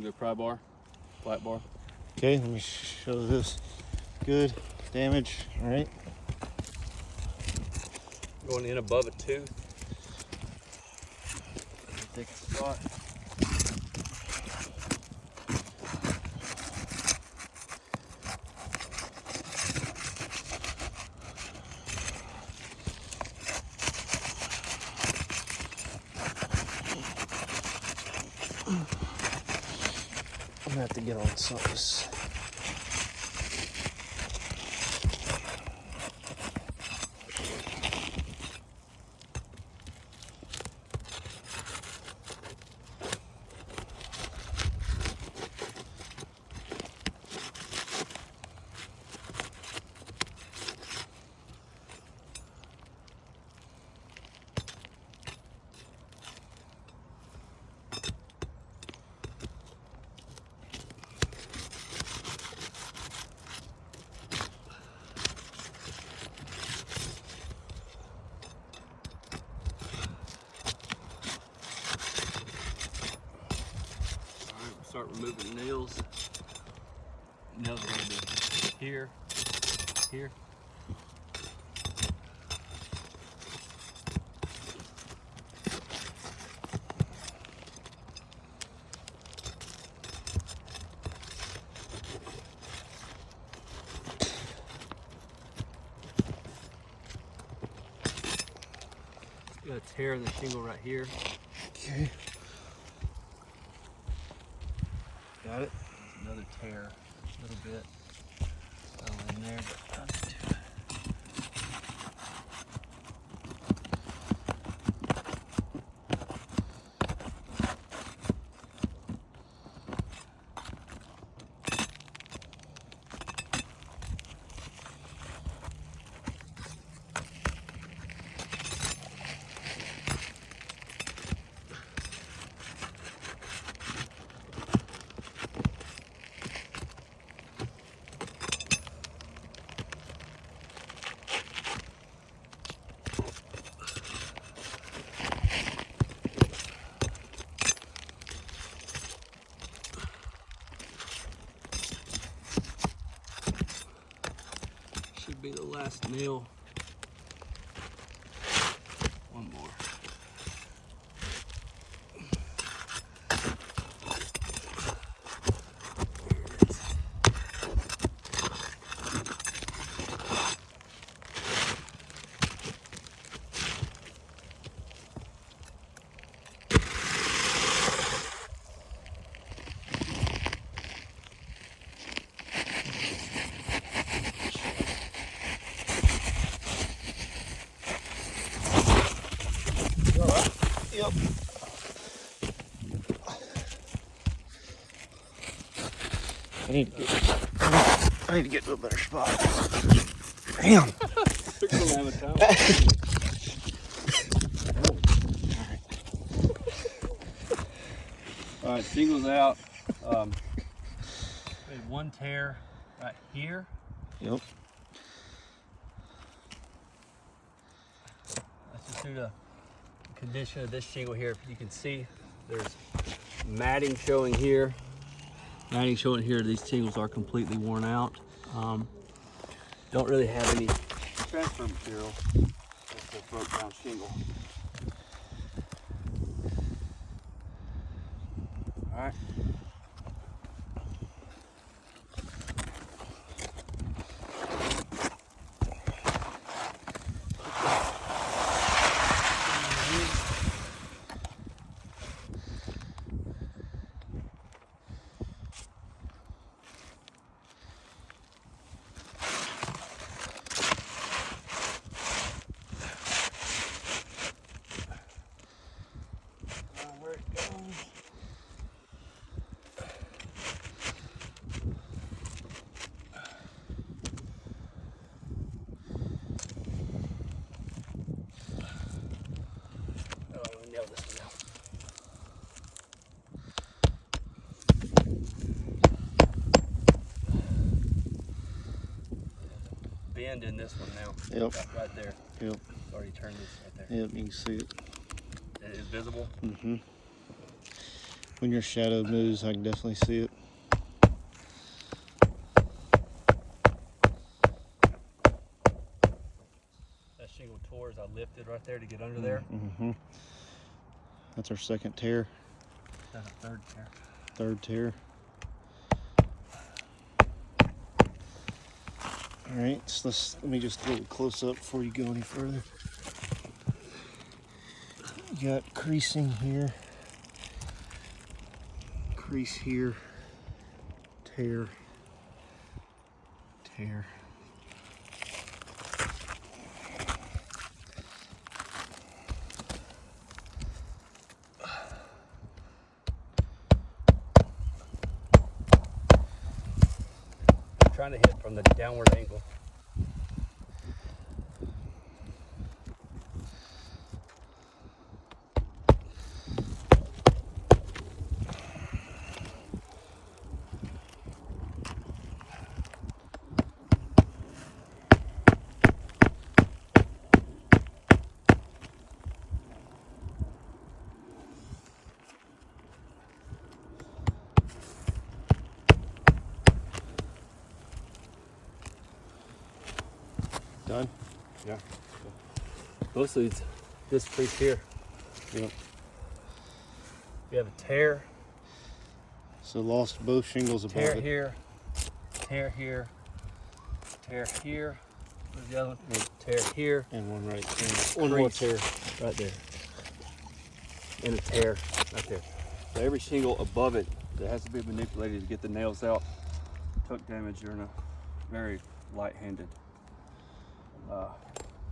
regular pry bar, flat bar. Okay, let me show this. Good damage. All right. Going in above a tooth. Thickest spot. I'm gonna have to get on something. Start removing nails. Nails are going to be here, here. Got a tear in the shingle right here. Okay. Got it. Another tear, a little bit. Fell in there, but not too. Should be the last nail. One more. Yep. I need to get to a better spot. Damn. Took some out of town. All right, shingles out. We had one tear right here. Yep. That's just due to the condition of this shingle here. You can see there's matting showing here. Matting showing here. These shingles are completely worn out. Don't really have any transfer material. Just a broke down shingle. All right. Where it goes. Nail this one out. Bend in this one now. Yep. Right there. Yep. Already turned this right there. Yep, you can see it. It is visible. Mm-hmm. When your shadow moves, I can definitely see it. That shingle tore as I lifted right there to get under there. Mm-hmm. That's our second tear. That's a third tear. Third tear. All right, so let me just do a close up before you go any further. You got creasing here, crease here, tear, tear. I'm trying to hit from the downward angle. Done? Yeah. Mostly it's this crease here. Yep. We have a tear, So lost both shingles above tear it. here, tear here, tear here. Where's the other one? Yep. Tear here. And one right there. Crease One more tear. right there. And a tear right there. So every shingle above it that has to be manipulated to get the nails out took damage during a very light-handed